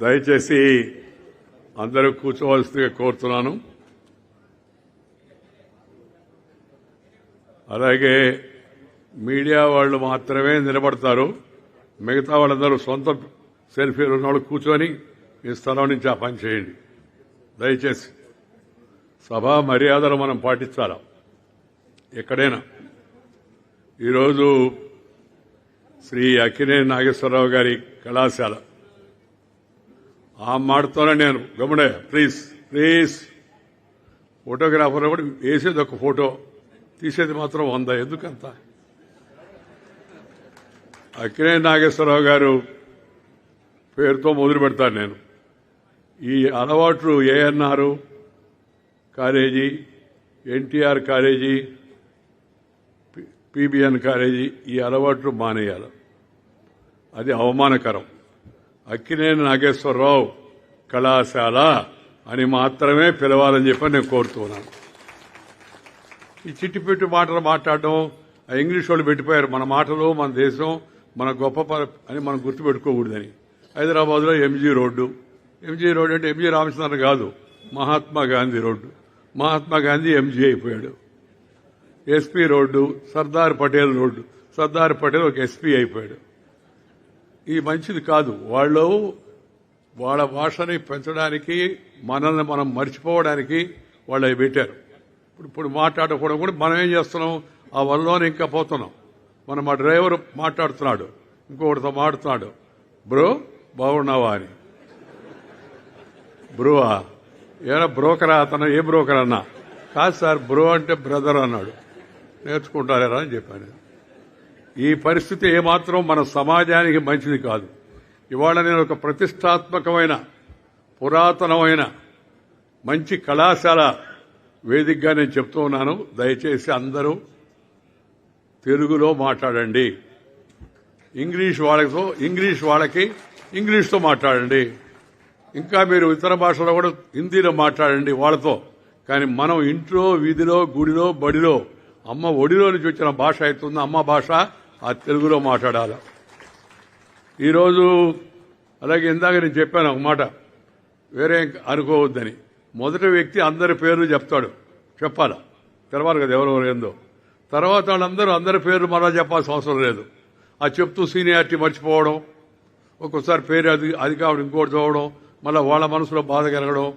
దయచేసి అందరూ కూర్చోవలసిందిగా కోరుతున్నాను. అలాగే మీడియా వాళ్ళు మాత్రమే నిలబడతారు. మిగతా వాళ్ళందరూ సొంత సెల్ఫీలు ఉన్నవాళ్ళు కూర్చొని ఈ స్థలం నుంచి ఆ పని చేయండి. దయచేసి సభా మర్యాదలు మనం పాటించాలి ఎక్కడైనా. ఈరోజు శ్రీ అక్కినేని నాగేశ్వరరావు గారి కళాశాల ఆ మాటతోనే నేను గమనే ప్లీజ్ ప్లీజ్ ఫోటోగ్రాఫర్ కూడా వేసేది ఒక ఫోటో, తీసేది మాత్రం 100. ఎందుకంత? అక్కినేని నాగేశ్వరరావు గారు పేరుతో మొదలు పెడతాను నేను. ఈ అలవాట్లు ANR college, NTR college, PBN college, ఈ అలవాట్లు మానేయాలి. అది అవమానకరం. అక్కినేని నాగేశ్వరరావు కళాశాల అని మాత్రమే పిలవాలని చెప్పి నేను కోరుతున్నాను. ఈ చిట్టిపెట్టి మాటలు మాట్లాడడం, ఆ ఇంగ్లీష్ వాళ్ళు పెట్టిపోయారు. మన మాటలు, మన దేశం, మన గొప్ప అని మనం గుర్తుపెట్టుకోకూడదని. హైదరాబాద్లో ఎంజీ రోడ్డు అంటే ఎంజీ రామచంద్రన్ కాదు, మహాత్మా గాంధీ రోడ్డు. మహాత్మా గాంధీ ఎంజీ అయిపోయాడు. SP road Sardar Patel road, Sardar Patel ఒక ఎస్పీ అయిపోయాడు. ఇది మంచిది కాదు. వాళ్ళ భాషని పెంచడానికి, మనల్ని మనం మర్చిపోవడానికి వాళ్ళు అవి పెట్టారు. ఇప్పుడు మాట్లాడకపోవడం కూడా మనం ఏం చేస్తున్నాం, ఆ వల్లలోనే ఇంకా పోతున్నాం. మా డ్రైవర్ మాట్లాడుతున్నాడు, ఇంకొకటితో మాట్లాడుతున్నాడు, బ్రో బాగున్నావా అని. బ్రోవా? ఏమైనా బ్రోకరా అతను? ఏ బ్రోకర్ అన్నా? కాదు సార్, బ్రో అంటే బ్రదర్ అన్నాడు. నేర్చుకుంటారా అని చెప్పాను. ఈ పరిస్థితి ఏమాత్రం మన సమాజానికి మంచిది కాదు. ఇవాళ నేను ఒక ప్రతిష్టాత్మకమైన, పురాతనమైన మంచి కళాశాల వేదికగా నేను చెప్తూ ఉన్నాను. దయచేసి అందరూ తెలుగులో మాట్లాడండి. ఇంగ్లీష్ వాళ్ళకి ఇంగ్లీష్తో మాట్లాడండి. ఇంకా మీరు ఇతర భాషలో కూడా హిందీలో మాట్లాడండి వాళ్ళతో. కానీ మనం ఇంట్లో, వీధిలో, గుడిలో, బడిలో, అమ్మ ఒడిలో నుంచి వచ్చిన భాష అవుతుంది అమ్మ భాష, ఆ తెలుగులో మాట్లాడాలి. ఈరోజు అలాగే ఇందాక నేను చెప్పాను ఒక మాట, వేరే అనుకోవద్దని. మొదటి వ్యక్తి అందరి పేర్లు చెప్పాలా, తెలవాలి కదా ఎవరెవరు ఏందో. తర్వాత వాళ్ళందరూ అందరి పేర్లు మరలా చెప్పాల్సిన అవసరం లేదు. ఆ చెప్తూ సీనియారిటీ మర్చిపోవడం, ఒక్కోసారి పేరు అది కాబట్టి ఇంకోటి చదవడం, మళ్ళీ వాళ్ళ మనసులో బాధ కలగడం,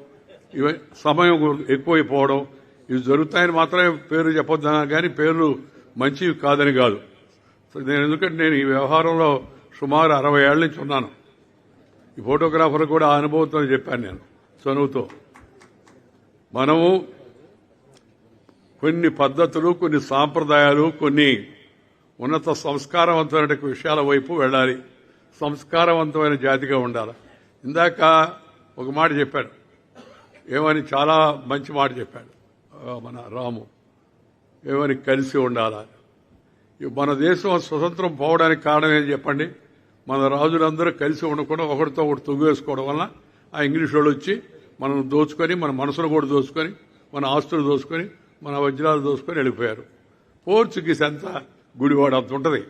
ఇవి సమయం ఎక్కువైపోవడం, ఇవి జరుగుతాయని మాత్రమే పేరు చెప్పొద్దాను. కానీ పేర్లు మంచివి కాదని కాదు. ఎందుకంటే నేను ఈ వ్యవహారంలో సుమారు 60 ఏళ్ల నుంచి ఉన్నాను. ఈ ఫోటోగ్రాఫర్ కూడా ఆ అనుభవంతో చెప్పాను నేను చనువుతో. మనము కొన్ని పద్ధతులు, కొన్ని సాంప్రదాయాలు, కొన్ని ఉన్నత సంస్కారవంతమైన విషయాల వైపు వెళ్ళాలి. సంస్కారవంతమైన జాతిగా ఉండాలి. ఇందాక ఒక మాట చెప్పాడు, ఏమని, చాలా మంచి మాట చెప్పాడు మన రాము, ఏమని కలిసి ఉండాలా. మన దేశం స్వతంత్రం పోవడానికి కారణం ఏం చెప్పండి? మన రాజులందరూ కలిసి ఉండకుండా ఒకరితో ఒకటి తొంగేసుకోవడం వల్ల ఆ ఇంగ్లీష్ వాళ్ళు వచ్చి మనం దోచుకొని, మన మనసును కూడా దోచుకొని, మన ఆస్తులు దోచుకొని, మన వజ్రాలు దోచుకొని వెళ్ళిపోయారు. పోర్చుగీస్ అంతా గుడివాడ అంత ఉంటుంది.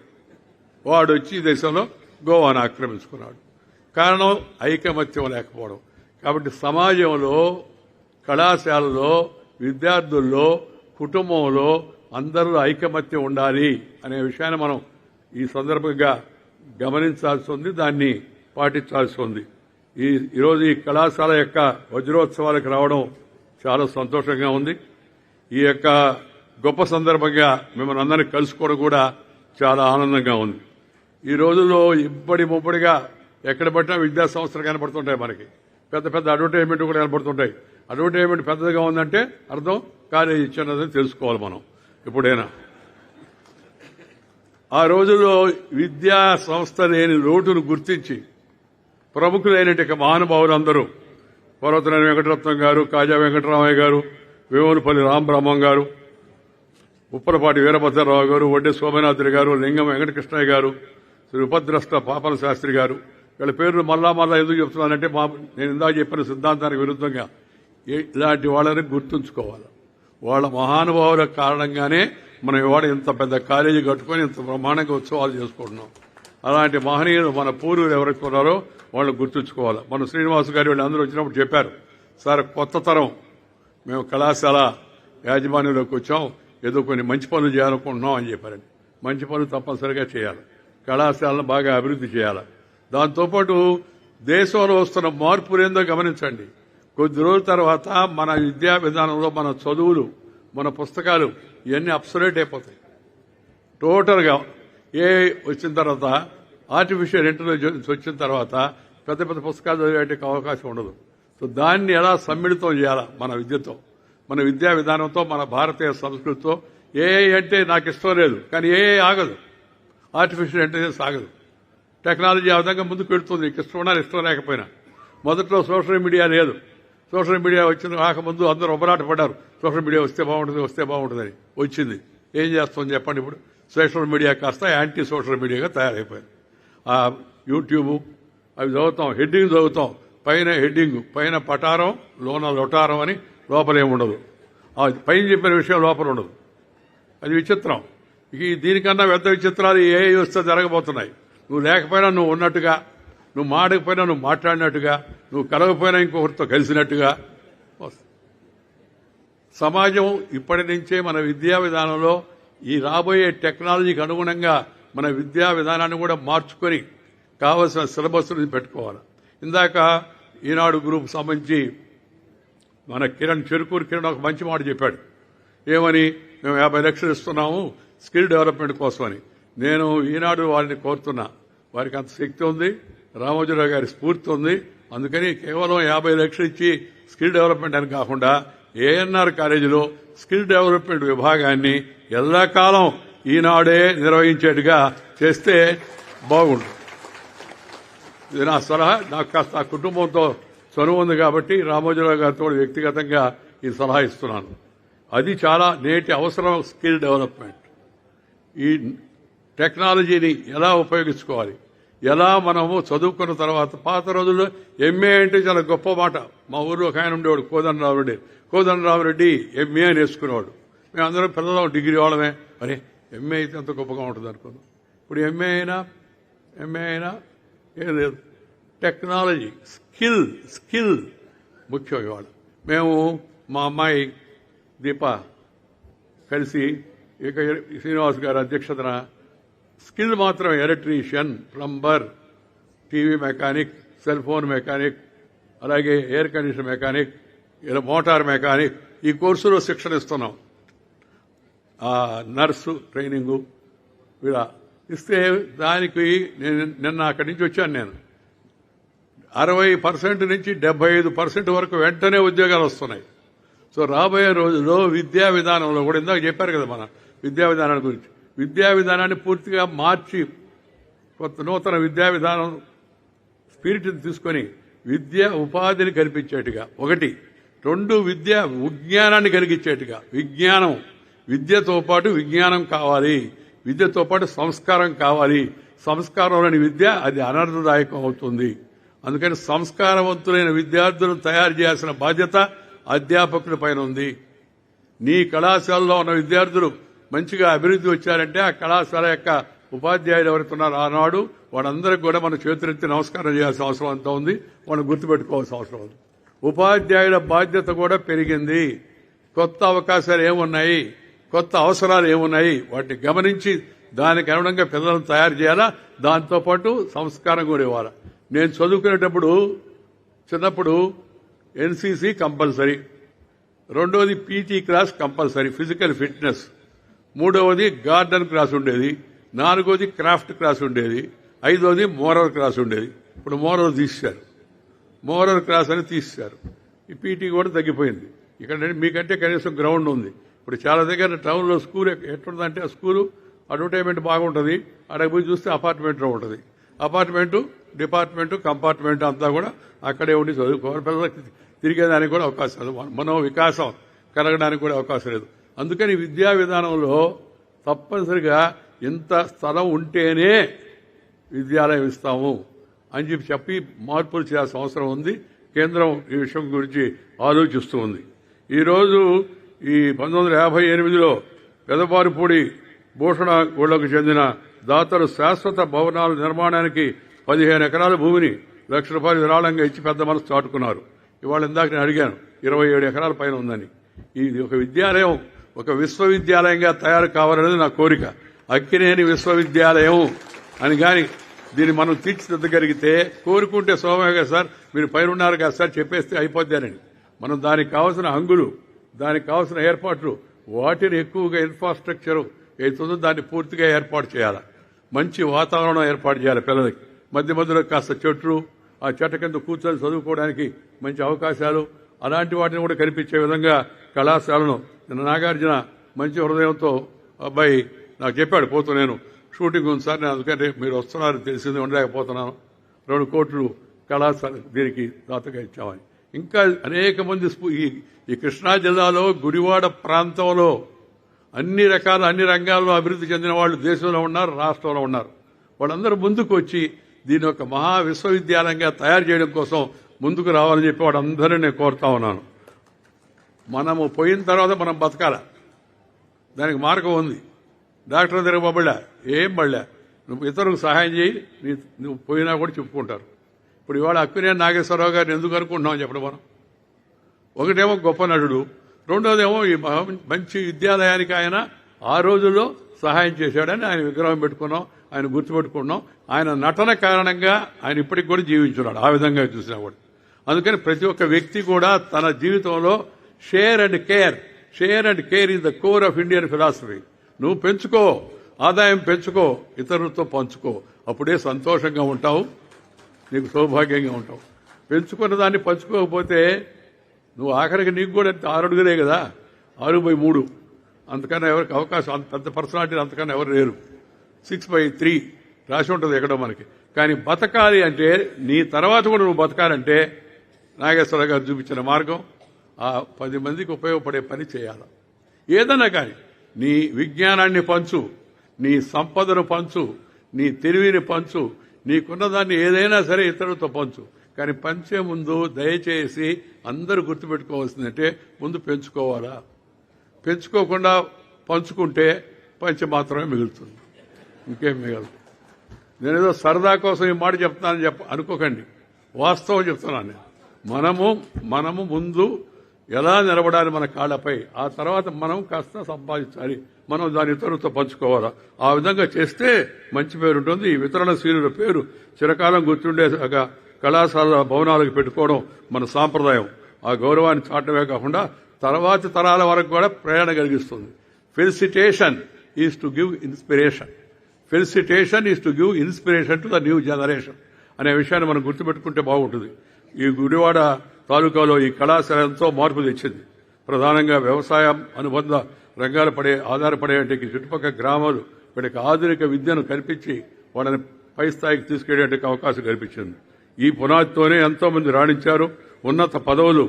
వాడు వచ్చి ఈ దేశంలో గోవాను ఆక్రమించుకున్నాడు. కారణం ఐకమత్యం లేకపోవడం. కాబట్టి సమాజంలో, కళాశాలలో, విద్యార్థుల్లో, కుటుంబంలో అందరూ ఐకమత్యం ఉండాలి అనే విషయాన్ని మనం ఈ సందర్భంగా గమనించాల్సి ఉంది, దాన్ని పాటించాల్సి ఉంది. ఈరోజు ఈ కళాశాల యొక్క వజ్రోత్సవాలకు రావడం చాలా సంతోషంగా ఉంది. ఈ యొక్క గొప్ప సందర్భంగా మిమ్మల్ని అందరినీ కలుసుకోవడం కూడా చాలా ఆనందంగా ఉంది. ఈ రోజుల్లో ఇబ్బడి ముబ్బడిగా ఎక్కడ పట్టినా విద్యా సంస్థలు కనపడుతుంటాయి. మనకి పెద్ద పెద్ద అడ్వర్టైజ్మెంట్ కూడా కనపడుతుంటాయి. అడ్వర్టైజ్మెంట్ పెద్దగా ఉందంటే అర్థం కాలేజీ ఇచ్చినదని తెలుసుకోవాలి మనం ఎప్పుడైనా. ఆ రోజుల్లో విద్యా సంస్థ లేని లోటును గుర్తించి ప్రముఖులైనటువంటి మహానుభావులందరూ, పర్వతనేని వెంకటరత్నం గారు, కాజా వెంకటరామయ్య గారు, వేములపల్లి రామబ్రహ్మం గారు, ఉప్పలపాటి వీరభద్రరావు గారు, వడ్డే సోమనాథుడి గారు, లింగం వెంకటకృష్ణయ్య గారు, శ్రీ ఉపద్రష్ట పాపల శాస్త్రి గారు, వీళ్ళ పేర్లు మళ్ళా ఎందుకు చెప్తున్నానంటే నేను ఇందాక చెప్పిన సిద్ధాంతానికి విరుద్ధంగా ఇలాంటి వాళ్ళని గుర్తుంచుకోవాలి. వాళ్ళ మహానుభావుల కారణంగానే మనం ఇవాళ ఇంత పెద్ద కాలేజీ కట్టుకొని ఇంత బ్రహ్మాండంగా ఉత్సవాలు చేసుకుంటున్నాం. అలాంటి మహనీయులు మన పూర్వులు ఎవరైతే ఉన్నారో వాళ్ళు గుర్తుంచుకోవాలి. మన శ్రీనివాస్ గారు వీళ్ళు అందరూ వచ్చినప్పుడు చెప్పారు, సార్ కొత్త తరం మేము కళాశాల యాజమాన్యంలోకి వచ్చాం, ఏదో కొన్ని మంచి పనులు చేయాలనుకుంటున్నాం అని చెప్పారండి. మంచి పనులు తప్పనిసరిగా చేయాలి, కళాశాలను బాగా అభివృద్ధి చేయాలి. దాంతోపాటు దేశంలో వస్తున్న మార్పులు ఏందో గమనించండి. కొద్ది రోజుల తర్వాత మన విద్యా విధానంలో మన చదువులు, మన పుస్తకాలు ఇవన్నీ అబ్సొల్యూట్ అయిపోతాయి. టోటల్గా వచ్చిన తర్వాత, ఆర్టిఫిషియల్ ఇంటెలిజెన్స్ వచ్చిన తర్వాత పెద్ద పెద్ద పుస్తకాలు చదివేటికి అవకాశం ఉండదు. సో దాన్ని ఎలా సమ్మిళితం చేయాలా మన విద్యతో, మన విద్యా విధానంతో, మన భారతీయ సంస్కృతితో. ఏఐ అంటే నాకు ఇష్టం లేదు, కానీ ఏఐ ఆగదు, ఆర్టిఫిషియల్ ఇంటెలిజెన్స్ ఆగదు. టెక్నాలజీ ఆ విధంగా ముందుకు పెడుతుంది, నీకు ఇష్టం ఉన్నా ఇష్టం లేకపోయినా. మొదట్లో సోషల్ మీడియా లేదు, సోషల్ మీడియా వచ్చిన రాకముందు అందరూ ఒబరాట పడ్డారు, సోషల్ మీడియా వస్తే బాగుంటుందని. వచ్చింది, ఏం చేస్తామని చెప్పండి. ఇప్పుడు సోషల్ మీడియా కాస్త యాంటీ సోషల్ మీడియాగా తయారైపోయింది. ఆ యూట్యూబ్ అవి చదువుతాం, హెడ్డింగ్ చదువుతాం, పైన హెడ్డింగ్, పైన పటారం లోన లొటారం అని, లోపలేముండదు. పైన చెప్పిన విషయం లోపల ఉండదు. అది విచిత్రం. దీనికన్నా పెద్ద విచిత్రాలు ఏ వస్తే జరగబోతున్నాయి. నువ్వు లేకపోయినా నువ్వు ఉన్నట్టుగా, నువ్వు మాడకపోయినా నువ్వు మాట్లాడినట్టుగా, నువ్వు కలగపోయినా ఇంకొకరితో కలిసినట్టుగా సమాజం ఇప్పటి నుంచే మన విద్యా విధానంలో ఈ రాబోయే టెక్నాలజీకి అనుగుణంగా మన విద్యా విధానాన్ని కూడా మార్చుకొని కావలసిన సిలబస్ని పెట్టుకోవాలి. ఇందాక ఈనాడు గ్రూప్ సంబంధించి మన చెరుకూరు కిరణ్ ఒక మంచి మాట చెప్పాడు. ఏమని, మేము 50 లక్షలు ఇస్తున్నాము స్కిల్ డెవలప్మెంట్ కోసమని. నేను ఈనాడు వారిని కోరుతున్నా, వారికి అంత శక్తి ఉంది, రామోజీరావు గారి స్ఫూర్తి ఉంది. అందుకని కేవలం 50 లక్షలు ఇచ్చి స్కిల్ డెవలప్మెంట్ అని కాకుండా ఏఎన్ఆర్ కాలేజీలో స్కిల్ డెవలప్మెంట్ విభాగాన్ని ఎల్లకాలం ఈనాడే నిర్వహించేట్టుగా చేస్తే బాగుంటుంది. ఇది నా సలహా. నాకు కాస్త ఆ కుటుంబంతో చనువు ఉంది కాబట్టి రామోజీరావు గారితో వ్యక్తిగతంగా ఈ సలహా ఇస్తున్నాను. అది చాలా నేటి అవసరం. స్కిల్ డెవలప్మెంట్, ఈ టెక్నాలజీని ఎలా ఉపయోగించుకోవాలి, ఎలా మనము చదువుకున్న తర్వాత. పాత రోజుల్లో ఎంఏ అంటే చాలా గొప్ప మాట. మా ఊర్లో ఒక ఆయన ఉండేవాడు, కోదండరామరెడ్డి ఎంఏ అని వేసుకునేవాడు. మేమందరం పిల్లలు డిగ్రీ వాళ్ళమే. అరే ఎంఏ అయితే అంత గొప్పగా ఉంటుంది అనుకున్నాం. ఇప్పుడు ఎంఏ అయినా ఏం లేదు. టెక్నాలజీ, స్కిల్ ముఖ్యం. ఇవాళ మేము మా అమ్మాయి దీప కలిసి ఇక శ్రీనివాస్ గారి అధ్యక్షతన స్కిల్ మాత్రం electrician, plumber, TV mechanic, cell phone mechanic, అలాగే ఎయిర్ కండిషన్ మెకానిక్, ఇలా మోటార్ మెకానిక్, ఈ కోర్సులో శిక్షణ ఇస్తున్నాం. నర్సు ట్రైనింగు ఇలా ఇస్తే దానికి నిన్న అక్కడి నుంచి వచ్చాను నేను. 60% నుంచి 75% వరకు వెంటనే ఉద్యోగాలు వస్తున్నాయి. సో రాబోయే రోజుల్లో విద్యా విధానంలో కూడా, ఇందాక చెప్పారు కదా మన విద్యా విధానాల గురించి, విద్యా విధానాన్ని పూర్తిగా మార్చి కొత్త నూతన విద్యా విధానం స్పిరిట్ తీసుకొని విద్యా ఉపాధిని కల్పించేట్టుగా, 1, 2 విజ్ఞానాన్ని కలిగించేట్టుగా. విద్యతో పాటు విజ్ఞానం కావాలి, విద్యతో పాటు సంస్కారం కావాలి. సంస్కారం లేని విద్య అది అనర్థదాయకం అవుతుంది. అందుకని సంస్కారవంతులైన విద్యార్థులను తయారు చేయాల్సిన బాధ్యత అధ్యాపకుల పైన ఉంది. నీ కళాశాలలో ఉన్న విద్యార్థులు మంచిగా అభివృద్ధి వచ్చారంటే ఆ కళాశాల యొక్క ఉపాధ్యాయులు ఎవరైతే ఉన్నారో ఆనాడు వాళ్ళందరికీ కూడా మనం చేతులెత్తి నమస్కారం చేయాల్సిన అవసరం అంతా ఉంది, మనం గుర్తుపెట్టుకోవాల్సిన అవసరం ఉంది. ఉపాధ్యాయుల బాధ్యత కూడా పెరిగింది. కొత్త అవకాశాలు ఏమున్నాయి, కొత్త అవసరాలు ఏమున్నాయి, వాటిని గమనించి దానికి అనుగుణంగా పిల్లలను తయారు చేయాలా. దాంతోపాటు సంస్కారం కూడా ఇవ్వాలి. నేను చదువుకునేటప్పుడు చిన్నప్పుడు ఎన్సీసీ కంపల్సరీ, 2వది PT class compulsory, physical fitness, 3వది గార్డెన్ క్లాస్ ఉండేది, 4వది క్రాఫ్ట్ క్లాస్ ఉండేది, 5వది మోరల్ క్లాస్ ఉండేది. ఇప్పుడు మోరల్ తీశారు, మోరల్ క్లాస్ అని తీశారు. ఈ పీటీ కూడా తగ్గిపోయింది. ఇక్కడ మీకంటే కనీసం గ్రౌండ్ ఉంది. ఇప్పుడు చాలా దగ్గర టౌన్లో స్కూల్ ఎట్లుందంటే ఆ స్కూలు అడ్వర్టైజ్మెంట్ బాగుంటుంది, అక్కడికి పోయి చూస్తే అపార్ట్మెంట్లో ఉంటుంది. అపార్ట్మెంటు, డిపార్ట్మెంటు, కంపార్ట్మెంట్ అంతా కూడా అక్కడే ఉండి చదువుకోవాలి. పిల్లలకి తిరిగేదానికి కూడా అవకాశం లేదు, మనో వికాసం కలగడానికి కూడా అవకాశం లేదు. అందుకని విద్యా విధానంలో తప్పనిసరిగా ఇంత స్థలం ఉంటేనే విద్యాలయం ఇస్తాము అని చెప్పి మార్పులు చేయాల్సిన అవసరం ఉంది. కేంద్రం ఈ విషయం గురించి ఆలోచిస్తూ ఉంది. ఈరోజు ఈ 1958లో పెదపారుపూడి భూషణ గూడకు చెందిన దాతలు శాశ్వత భవనాల నిర్మాణానికి 15 ఎకరాల భూమిని ₹1,00,000 విరాళంగా ఇచ్చి పెద్ద మనసు చాటుకున్నారు. ఇవాళ ఇందాక నేను అడిగాను 27 ఎకరాల పైన ఉందని. ఇది ఒక విద్యాలయం, ఒక విశ్వవిద్యాలయంగా తయారు కావాలనేది నా కోరిక. అక్కినేని విశ్వవిద్యాలయం అని గాని దీన్ని మనం తీర్చిదిద్దగలిగితే, కోరుకుంటే సోమయ్య సార్ మీరు పైన ఉన్నారు కదా సార్ చెప్పేస్తే అయిపోద్దానని. మనం దానికి కావాల్సిన హంగులు, దానికి కావాల్సిన ఏర్పాట్లు, వాటిని ఎక్కువగా ఇన్ఫ్రాస్ట్రక్చర్ ఏతుందో దాన్ని పూర్తిగా ఏర్పాటు చేయాలి. మంచి వాతావరణం ఏర్పాటు చేయాలి. పిల్లలకి మధ్య మధ్యలో కాస్త చెట్లు, ఆ చెట్ల కింద కూర్చొని చదువుకోవడానికి మంచి అవకాశాలు, అలాంటి వాటిని కూడా కనిపించే విధంగా కళాశాలను నిన్న నాగార్జున మంచి హృదయంతో అబ్బాయి నాకు చెప్పాడు, పోతూ నేను షూటింగ్ ఉంది సార్, నేను అందుకంటే మీరు వస్తున్నారని తెలిసింది ఉండలేకపోతున్నాను, 2 కోట్లు కళాశాల దీనికి దాతగా ఇచ్చామని. ఇంకా అనేక మంది ఈ కృష్ణా జిల్లాలో గుడివాడ ప్రాంతంలో అన్ని రంగాల్లో అభివృద్ధి చెందిన వాళ్ళు దేశంలో ఉన్నారు, రాష్ట్రంలో ఉన్నారు. వాళ్ళందరూ ముందుకు వచ్చి దీని ఒక మహా విశ్వవిద్యాలయంగా తయారు చేయడం కోసం ముందుకు రావాలని చెప్పి వాళ్ళందరినీ నేను కోరుతా ఉన్నాను. మనము పోయిన తర్వాత మనం బతకాల, దానికి మార్గం ఉంది. డాక్టర్ దగ్గర పబ్బళ్ళా ఏం పడలే, నువ్వు ఇతరులకు సహాయం చేయి, నువ్వు పోయినా కూడా చెప్పుకుంటారు. ఇప్పుడు ఇవాళ అక్కినేని నాగేశ్వరరావు గారిని ఎందుకు అనుకుంటున్నామని చెప్పడం మనం. ఒకటేమో గొప్ప నటుడు, రెండోదేమో ఈ మంచి విద్యాలయానికి ఆయన ఆ రోజుల్లో సహాయం చేశాడని ఆయన విగ్రహం పెట్టుకున్నాం, ఆయన గుర్తుపెట్టుకున్నాం. ఆయన నటన కారణంగా ఆయన ఇప్పటికి కూడా జీవించున్నాడు, ఆ విధంగా చూసినా కూడా. అందుకని ప్రతి ఒక్క వ్యక్తి కూడా తన జీవితంలో share and care is the core of Indian philosophy. నువ్వు పెంచుకో, ఆదాయం పెంచుకో, ఇతరులతో పంచుకో, అప్పుడే సంతోషంగా ఉంటావు, నీకు సౌభాగ్యంగా ఉంటావు. పెంచుకున్న దాన్ని పంచుకోకపోతే నువ్వు ఆఖరికి నీకు కూడా 6 అడుగులే కదా, 6/3, అంతకన్నా ఎవరికి అవకాశం, అంత పెద్ద పర్సనాలిటీ అంతకన్నా ఎవరు లేరు. 6/3 రాసి ఉంటుంది ఎక్కడో మనకి. కానీ బతకాలి అంటే, నీ తర్వాత కూడా నువ్వు బతకాలంటే నాగేశ్వరరావు గారు చూపించిన మార్గం, ఆ 10 మందికి ఉపయోగపడే పని చేయాలి. ఏదన్నా కానీ నీ విజ్ఞానాన్ని పంచు, నీ సంపదను పంచు, నీ తెలివిని పంచు, నీకున్నదాన్ని ఏదైనా సరే ఇతరులతో పంచు. కానీ పంచే ముందు దయచేసి అందరూ గుర్తుపెట్టుకోవాల్సిందంటే ముందు పెంచుకోవాలా. పెంచుకోకుండా పంచుకుంటే పంచ మాత్రమే మిగులుతుంది, ఇంకేం మిగలదు. నేనేదో సరదా కోసం ఈ మాట చెప్తానని అనుకోకండి, వాస్తవం చెప్తున్నాను నేను. మనము ముందు ఎలా నిలబడాలి మన కాళ్లపై, ఆ తర్వాత మనం కాస్త సంపాదించాలి, మనం దాని ఇతరులతో పంచుకోవాలా. ఆ విధంగా చేస్తే మంచి పేరు ఉంటుంది. ఈ వితరణశీలుల పేరు చిరకాలం గుర్తుండేగా కళాశాల భవనాలకు పెట్టుకోవడం మన సాంప్రదాయం. ఆ గౌరవాన్ని చాటమే కాకుండా తర్వాతి తరాల వరకు కూడా ప్రేరణ కలిగిస్తుంది. Felicitation is to give inspiration. Felicitation is to give inspiration to the new generation అనే విషయాన్ని మనం గుర్తుపెట్టుకుంటే బాగుంటుంది. ఈ గుడివాడ తాలూకాలో ఈ కళాశాల ఎంతో మార్పు తెచ్చింది. ప్రధానంగా వ్యవసాయం అనుబంధ రంగాలు ఆధారపడే చుట్టుపక్కల గ్రామాలు వీళ్ళకి ఆధునిక విద్యను కల్పించి వాళ్ళని పై స్థాయికి తీసుకెళ్లేందుకు అవకాశం కల్పించింది. ఈ పునాదితోనే ఎంతో మంది రాణించారు, ఉన్నత పదవులు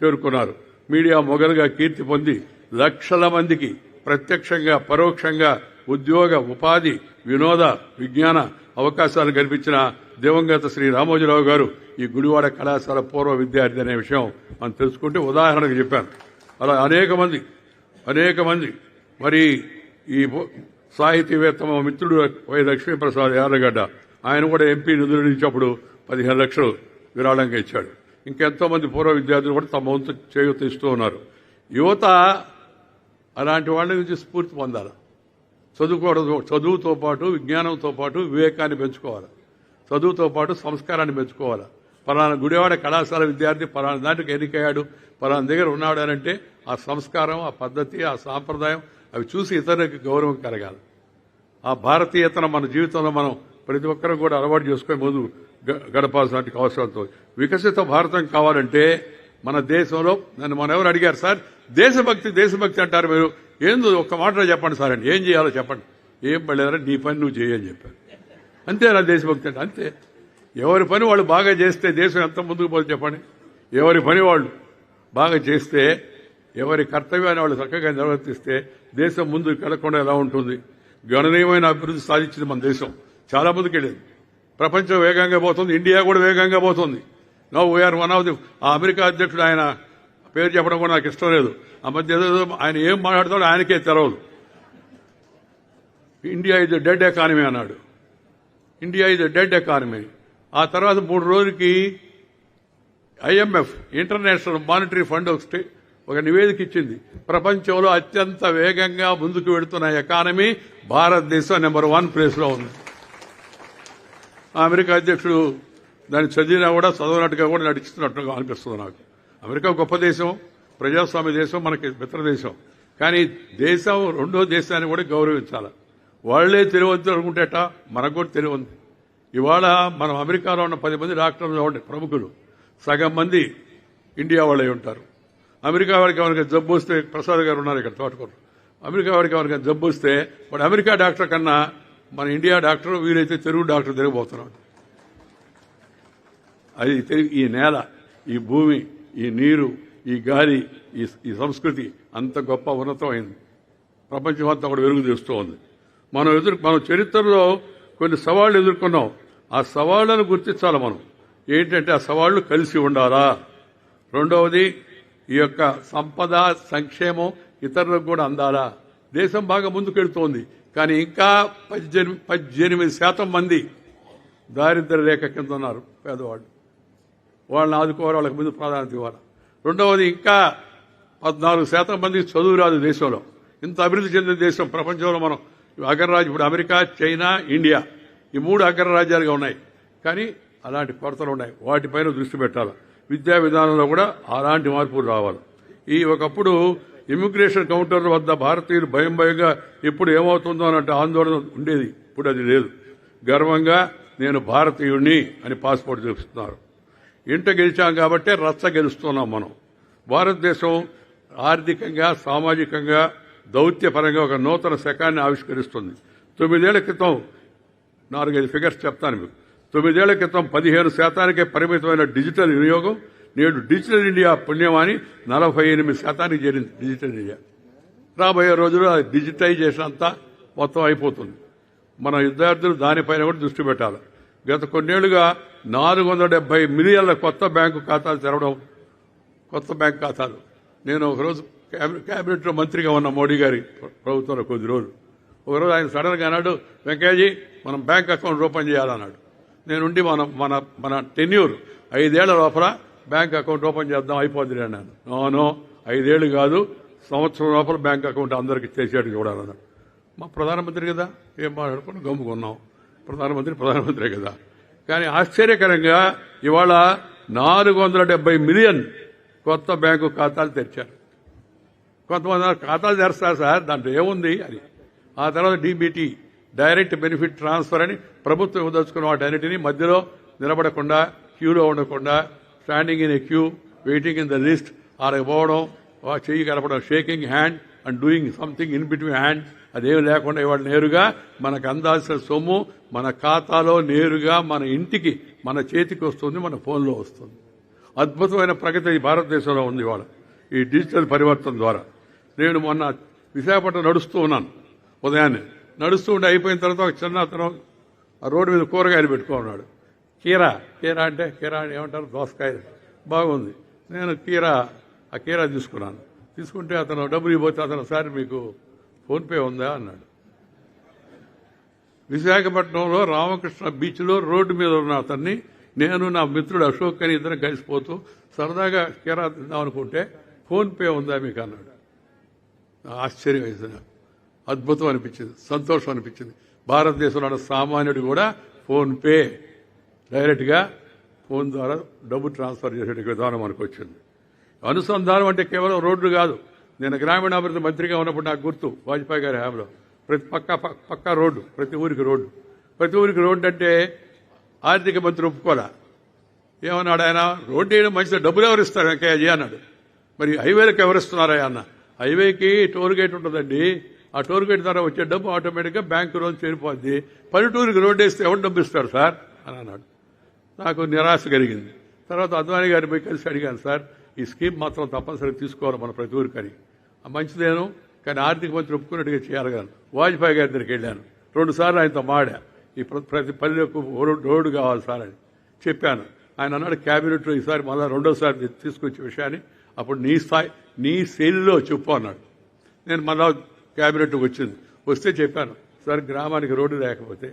చేరుకున్నారు. మీడియా మొగలుగా కీర్తి పొంది లక్షల మందికి ప్రత్యక్షంగా పరోక్షంగా ఉద్యోగ, ఉపాధి, వినోద, విజ్ఞాన అవకాశాలు కల్పించిన దివంగత శ్రీ రామోజీరావు గారు ఈ గుడివాడ కళాశాల పూర్వ విద్యార్థి అనే విషయం మనం తెలుసుకుంటే ఉదాహరణకు చెప్పాను. అలా అనేక మంది మరి ఈ సాహితీవేత్త మా మిత్రుడు వై లక్ష్మీప్రసాద్ యార్లగడ్డ, ఆయన కూడా ఎంపీ నిధులు నుంచి అప్పుడు 15 లక్షలు విరాళంగా ఇచ్చాడు. ఇంకెంతో మంది పూర్వ విద్యార్థులు కూడా తమ వంతు చేయూత ఇస్తూ ఉన్నారు. యువత అలాంటి వాళ్ళ నుంచి స్ఫూర్తి పొందాలి. చదువుతో పాటు విజ్ఞానంతో పాటు వివేకాన్ని పెంచుకోవాలి, చదువుతో పాటు సంస్కారాన్ని పెంచుకోవాలి. పలానా గుడివాడ కళాశాల విద్యార్థి పలానా దాంట్లోకి ఎన్నికయ్యాడు, పలానా దగ్గర ఉన్నాడు అంటే ఆ సంస్కారం, ఆ పద్ధతి, ఆ సాంప్రదాయం అవి చూసి ఇతరులకు గౌరవం కలగాలి. ఆ భారతీయతను మన జీవితంలో మనం ప్రతి ఒక్కరూ కూడా అలవాటు చేసుకుని ముందు గడపాల్సిన అవసరంతో వికసిత భారతం కావాలంటే మన దేశంలో మన ఎవరు అడిగారు సార్ దేశభక్తి అంటారు మీరు, ఏందో ఒక్క మాటలో చెప్పండి సార్ అండి, ఏం చేయాలో చెప్పండి. ఏం పడలేదరా, నీ పని నువ్వు చేయని చెప్పారు. అంతేనా దేశభక్తి అంటే? అంతే. ఎవరి పని వాళ్ళు బాగా చేస్తే దేశం ఎంత ముందుకు పోతుంది చెప్పండి. ఎవరి పని వాళ్ళు బాగా చేస్తే, ఎవరి కర్తవ్యాన్ని వాళ్ళు చక్కగా నిర్వర్తిస్తే దేశం ముందుకు వెళ్లకుండా ఎలా ఉంటుంది? గణనీయమైన అభివృద్ధి సాధించింది మన దేశం, చాలా ముందుకు వెళ్ళింది. ప్రపంచం వేగంగా పోతుంది, ఇండియా కూడా వేగంగా పోతుంది. Now we are one of the. ఆ అమెరికా అధ్యక్షుడు, ఆయన పేరు చెప్పడం కూడా నాకు ఇష్టం లేదు, ఆ మధ్య ఆయన ఏం మాట్లాడతాడో ఆయనకే తెలవదు. India is a dead economy అన్నాడు. India is a dead economy. ఆ తర్వాత 3 రోజులకి IMF ఇంటర్నేషనల్ మానిటరీ ఫండ్ ఒక నివేదిక ఇచ్చింది. ప్రపంచంలో అత్యంత వేగంగా ముందుకు వెళుతున్న ఎకానమీ భారతదేశం నెంబర్ 1 ప్లేస్లో ఉంది. అమెరికా అధ్యక్షుడు దాన్ని చదివినా కూడా చదవనట్టుగా కూడా నడిచిస్తున్నట్టుగా అనిపిస్తుంది నాకు. అమెరికా గొప్ప దేశం, ప్రజాస్వామ్య దేశం, మనకి మిత్ర దేశం. కానీ దేశం రెండో దేశాన్ని కూడా గౌరవించాలి. వాళ్లే తెలియవద్దు అనుకుంటేట మనకు కూడా తెలియదు. ఇవాళ మనం అమెరికాలో ఉన్న 10 మంది డాక్టర్లు ఉండే ప్రముఖులు సగం మంది ఇండియా వాళ్ళే ఉంటారు. అమెరికా వాడికి ఎవరికైనా జబ్బు వస్తే, ప్రసాద్ గారు ఉన్నారు ఇక్కడ తోటకూరు, అమెరికా వాడికి ఎవరికైనా జబ్బు వస్తే వాడు అమెరికా డాక్టర్ కన్నా మన ఇండియా డాక్టర్, వీలైతే తెలుగు డాక్టర్ తిరగబోతున్నాడు. అది ఈ నేల, ఈ భూమి, ఈ నీరు, ఈ గాలి, ఈ సంస్కృతి అంత గొప్ప ఉన్నతమైంది. ప్రపంచం అంతా కూడా వెలుగు తీస్తూ ఉంది. మనం చరిత్రలో కొన్ని సవాళ్లు ఎదుర్కొన్నాం. ఆ సవాళ్లను గుర్తించాలి మనం. ఏంటంటే ఆ సవాళ్లు కలిసి ఉండాలా. రెండవది ఈ యొక్క సంపద, సంక్షేమం ఇతరులకు కూడా అందాలా. దేశం బాగా ముందుకెడుతోంది. కానీ ఇంకా 18% మంది దారిద్ర్య రేఖ కింద ఉన్నారు, పేదవాళ్ళు. వాళ్ళని ఆదుకోవాలి, వాళ్ళకి ముందు ప్రాధాన్యత ఇవ్వాలి. రెండవది ఇంకా 14% మందికి చదువు రాదు దేశంలో. ఇంత అభివృద్ధి చెందిన దేశం ప్రపంచంలో మనం అగ్రరాజ్యం. ఇప్పుడు అమెరికా, చైనా, ఇండియా ఈ 3 అగ్రరాజ్యాలుగా ఉన్నాయి. కానీ అలాంటి కొరతలు ఉన్నాయి. వాటిపైన దృష్టి పెట్టాలి. విద్యా విధానంలో కూడా అలాంటి మార్పులు రావాలి. ఒకప్పుడు ఇమిగ్రేషన్ కౌంటర్ల వద్ద భారతీయులు భయంగా ఎప్పుడు ఏమవుతుందో అన్నట్టు ఆందోళన ఉండేది. ఇప్పుడు అది లేదు. గర్వంగా నేను భారతీయుడిని అని పాస్పోర్ట్ చూపిస్తున్నారు. ఇంట గెలిచాం కాబట్టే రచ్చ గెలుస్తున్నాం మనం. భారతదేశం ఆర్థికంగా, సామాజికంగా, దౌత్యపరంగా ఒక నూతన శకాన్ని ఆవిష్కరిస్తుంది. 9 ఏళ్ల క్రితం 4-5 ఫిగర్స్ చెప్తాను మీకు. 9 ఏళ్ల క్రితం 15%కే పరిమితమైన డిజిటల్ వినియోగం నేడు డిజిటల్ ఇండియా పుణ్యమాని 48%కి చేరింది డిజిటల్ ఇండియా. రాబోయే రోజుల్లో డిజిటైజేషన్ అంతా మొత్తం అయిపోతుంది. మన విద్యార్థులు దానిపైన కూడా దృష్టి పెట్టాలి. గత కొన్నేళ్లుగా 470 మిలియన్ల కొత్త బ్యాంకు ఖాతాలు తెరవడం, కొత్త బ్యాంకు ఖాతాలు. నేను ఒకరోజు కేబినెట్లో మంత్రిగా ఉన్న మోడీ గారి ప్రభుత్వంలో కొద్ది రోజులు ఒకరోజు ఆయన సడన్గా అన్నాడు, వెంకయ్యజీ మనం బ్యాంక్ అకౌంట్ ఓపెన్ చేయాలన్నాడు. నేనుండి మన టెన్యూర్ 5 ఏళ్ల లోపల బ్యాంక్ అకౌంట్ ఓపెన్ చేద్దాం అయిపోద్ది అన్నాను. నో 5 ఏళ్లు కాదు, సంవత్సరం లోపల బ్యాంక్ అకౌంట్ అందరికీ చేసేట్టు చూడాలన్నాడు. మా ప్రధానమంత్రి కదా, ఏం మాట్లాడుకుని గమ్ముకున్నాం. ప్రధానమంత్రి కదా. కానీ ఆశ్చర్యకరంగా ఇవాళ 470 మిలియన్ కొత్త బ్యాంకు ఖాతాలు తెరిచారు. కొంతమంది ఖాతాలు తెరుస్తారు సార్, దాంట్లో ఏముంది అని. ఆ తర్వాత DBT, డైరెక్ట్ బెనిఫిట్ ట్రాన్స్ఫర్ అని ప్రభుత్వం ఇవ్వదలుచుకున్న వాటన్నిటినీ మధ్యలో నిలబడకుండా, క్యూలో ఉండకుండా, standing in a queue, waiting in the list, పోవడం, చెయ్యి కలపడం, shaking hand and doing something in between hand, అదేమి లేకుండా ఇవాళ నేరుగా మనకు అందాల్సిన సొమ్ము మన ఖాతాలో నేరుగా మన ఇంటికి, మన చేతికి వస్తుంది, మన ఫోన్లో వస్తుంది. అద్భుతమైన ప్రగతి ఈ భారతదేశంలో ఉంది ఇవాళ ఈ డిజిటల్ పరివర్తన ద్వారా. నేను మొన్న విశాఖపట్నం నడుస్తూ ఉన్నాను. ఉదయాన్నే నడుస్తూ ఉండి అయిపోయిన తర్వాత ఒక చిన్న అతను ఆ రోడ్డు మీద కూరగాయలు పెట్టుకున్నాడు. కీరా అంటే కీరా ఏమంటారు, దోసకాయలు. బాగుంది. నేను ఆ కీరా తీసుకుంటే అతను డబ్బులు ఇవ్వబోతే అతను, సార్ మీకు ఫోన్పే ఉందా అన్నాడు. విశాఖపట్నంలో రామకృష్ణ బీచ్లో రోడ్డు మీద ఉన్న అతన్ని నేను, నా మిత్రుడు అశోక్ అని ఇద్దరం కలిసిపోతూ సరదాగా కీరా తిందాం అనుకుంటే ఫోన్పే ఉందా మీకు అన్నాడు. ఆశ్చర్యం వేసిన, అద్భుతం అనిపించింది, సంతోషం అనిపించింది. భారతదేశంలో సామాన్యుడు కూడా ఫోన్పే డైరెక్ట్గా ఫోన్ ద్వారా డబ్బు ట్రాన్స్ఫర్ చేసే విధానం మనకు వచ్చింది. అనుసంధానం అంటే కేవలం రోడ్లు కాదు. నేను గ్రామీణాభివృద్ధి మంత్రిగా ఉన్నప్పుడు నాకు గుర్తు, వాజ్పేయి గారి హయాంలో ప్రతి పక్కా రోడ్డు, ప్రతి ఊరికి రోడ్డు అంటే ఆర్థిక మంత్రి ఒప్పుకోలే. ఏమన్నాడు ఆయన, రోడ్డు వేయడం మంచిది, డబ్బులు ఎవరిస్తారు వెంకయ్యజీ అన్నాడు. మరి హైవేలకు ఎవరిస్తున్నారా అన్న? హైవేకి టోల్ గేట్ ఉంటుందండి. ఆ టోల్ గేట్ ద్వారా వచ్చే డబ్బు ఆటోమేటిక్గా బ్యాంకు రోజు చేరిపోద్ది. పల్లెటూరికి రోడ్డు వేస్తే ఎవరు డబ్బు ఇస్తాడు సార్ అని అన్నాడు. నాకు నిరాశ కలిగింది. తర్వాత అద్వానీ గారి పోయి కలిసి అడిగాను, సార్ ఈ స్కీమ్ మాత్రం తప్పనిసరిగా తీసుకోవాలి మన ప్రతి ఊరికని. మంచిదేను, కానీ ఆర్థిక మంత్రి ఒప్పుకున్నట్టుగా చేయాలి కానీ. వాజ్పేయి గారి దగ్గరికి వెళ్ళాను, 2 సార్లు ఆయనతో మాడా, ఈ ప్రతి పల్లెకు రోడ్డు కావాలి సార్ అని చెప్పాను. ఆయన అన్నాడు క్యాబినెట్లో ఈసారి మళ్ళీ 2వ తీసుకొచ్చే విషయాన్ని అప్పుడు నీ శైలిలో చెప్పు అన్నాడు. నేను మళ్ళా క్యాబినెట్కి వస్తే చెప్పాను, సార్ గ్రామానికి రోడ్డు లేకపోతే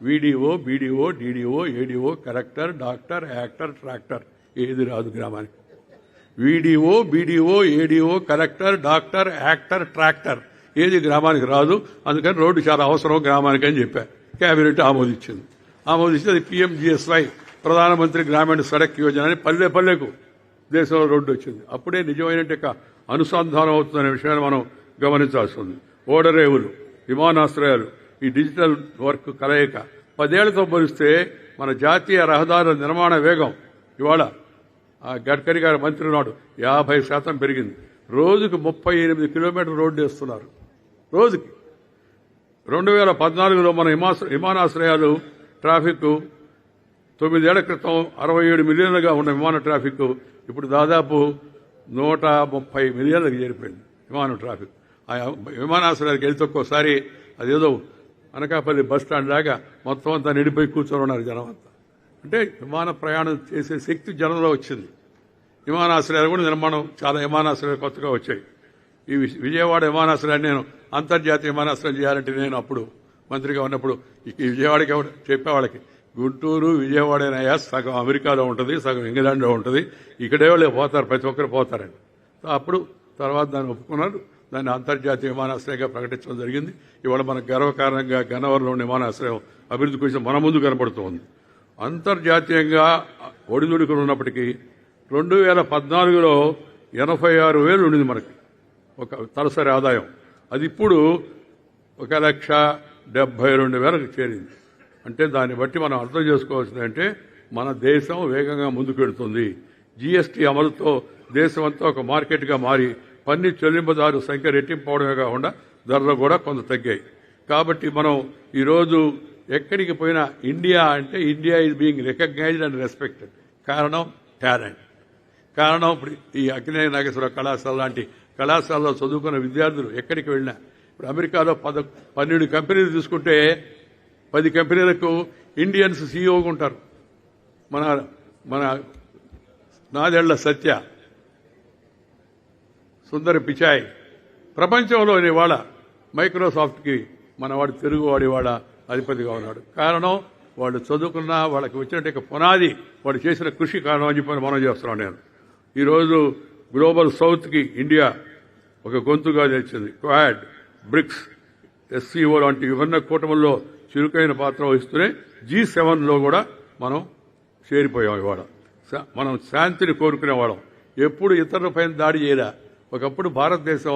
వీడిఓ, BDO, DDO, ADO, collector, doctor, actor, tractor ఏది రాదు గ్రామానికి. వీడిఓ, BDO, ADO, collector, doctor, actor, tractor ఏది గ్రామానికి రాదు. అందుకని రోడ్డు చాలా అవసరం గ్రామానికి అని చెప్పారు. కేబినెట్ ఆమోదించింది. అది PMGSY, ప్రధానమంత్రి గ్రామీణ సడక్ యోజన అని పల్లె పల్లెకు దేశంలో రోడ్డు వచ్చింది. అప్పుడే నిజమైన అనుసంధానం అవుతుందనే విషయాన్ని మనం గమనించాల్సి ఉంది. ఓడరేవులు, విమానాశ్రయాలు, ఈ డిజిటల్ వర్క్ కలయిక 10 ఏళ్లతో పోలిస్తే మన జాతీయ రహదారుల నిర్మాణ వేగం ఇవాళ గడ్కరీ గారి మంత్రి నాడు 50% పెరిగింది. రోజుకు 38 కిలోమీటర్ల రోడ్డు వేస్తున్నారు. రోజుకి 2014లో మన విమానాశ్రయాలు ట్రాఫిక్ 9 ఏళ్ల క్రితం 67 మిలియన్లుగా ఉన్న విమాన ట్రాఫిక్ ఇప్పుడు దాదాపు 130 మిలియన్లకు చేరిపోయింది విమాన ట్రాఫిక్. ఆ విమానాశ్రయాలకు వెళ్తే ఒక్కోసారి అదేదో అనకాపల్లి బస్టాండ్ లాగా మొత్తం అంతా నిండిపోయి కూర్చొని ఉన్నారు జనం అంతా. అంటే విమాన ప్రయాణం చేసే శక్తి జనంలో వచ్చింది. విమానాశ్రయాలు కూడా నిర్మాణం, చాలా విమానాశ్రయాలు కొత్తగా వచ్చాయి. ఈ విజయవాడ విమానాశ్రయాన్ని నేను అంతర్జాతీయ విమానాశ్రయం చేయాలంటే నేను అప్పుడు మంత్రిగా ఉన్నప్పుడు ఈ విజయవాడకి చెప్పేవాళ్ళకి గుంటూరు విజయవాడనయ్యా సగం అమెరికాలో ఉంటుంది, సగం ఇంగ్లాండ్లో ఉంటుంది, ఇక్కడే వాళ్ళు పోతారు, ప్రతి ఒక్కరు పోతారని. అప్పుడు తర్వాత దాన్ని ఒప్పుకున్నారు. దాన్ని అంతర్జాతీయ విమానాశ్రయంగా ప్రకటించడం జరిగింది. ఇవాళ మనకు గర్వకారణంగా గన్నవరంలో విమానాశ్రయం అభివృద్ధి కోసం మన ముందు కనపడుతోంది. అంతర్జాతీయంగా ఒడిదుడుకులు ఉన్నప్పటికీ 2014లో 86,000 ఉండింది మనకి ఒక తలసరి ఆదాయం. అది ఇప్పుడు 1,72,000 చేరింది. అంటే దాన్ని బట్టి మనం అర్థం చేసుకోవాల్సిందంటే మన దేశం వేగంగా ముందుకెడుతుంది. GST అమలుతో దేశమంతా ఒక మార్కెట్గా మారి పన్ను చెల్లింపుదారు సంఖ్య రెట్టింపవడమే కాకుండా ధరలు కూడా కొంత తగ్గాయి. కాబట్టి మనం ఈరోజు ఎక్కడికి పోయినా ఇండియా అంటే India is being recognised and respected. కారణం టాలెంట్. కారణం ఇప్పుడు ఈ అక్కినేని నాగేశ్వర కళాశాల లాంటి కళాశాలలో చదువుకున్న విద్యార్థులు ఎక్కడికి వెళ్ళినా, ఇప్పుడు అమెరికాలో 12 కంపెనీలు తీసుకుంటే 10 కంపెనీలకు ఇండియన్స్ సీఈఓగా ఉంటారు. మన నాదెళ్ల సత్య, సుందర్ పిచాయ్ ప్రపంచంలోని వాళ్ళ మైక్రోసాఫ్ట్కి మనవాడు తెలుగువాడి వాళ్ళ అధిపతిగా ఉన్నాడు. కారణం వాళ్ళు చదువుకున్నా వాళ్ళకి వచ్చినట్టు పునాది వాడు చేసిన కృషి కారణం అని చెప్పి మనం చేస్తున్నాం. నేను ఈరోజు గ్లోబల్ సౌత్కి ఇండియా ఒక గొంతుగా తెచ్చింది. క్వాడ్, బ్రిక్స్, SCO లాంటి విభిన్న కూటముల్లో చురుకైన పాత్ర వహిస్తూనే G7లో కూడా మనం చేరిపోయాం. ఇవాళ మనం శాంతిని కోరుకునేవాళ్ళం, ఎప్పుడు ఇతరులపైన దాడి చేయలే. ఒకప్పుడు భారతదేశం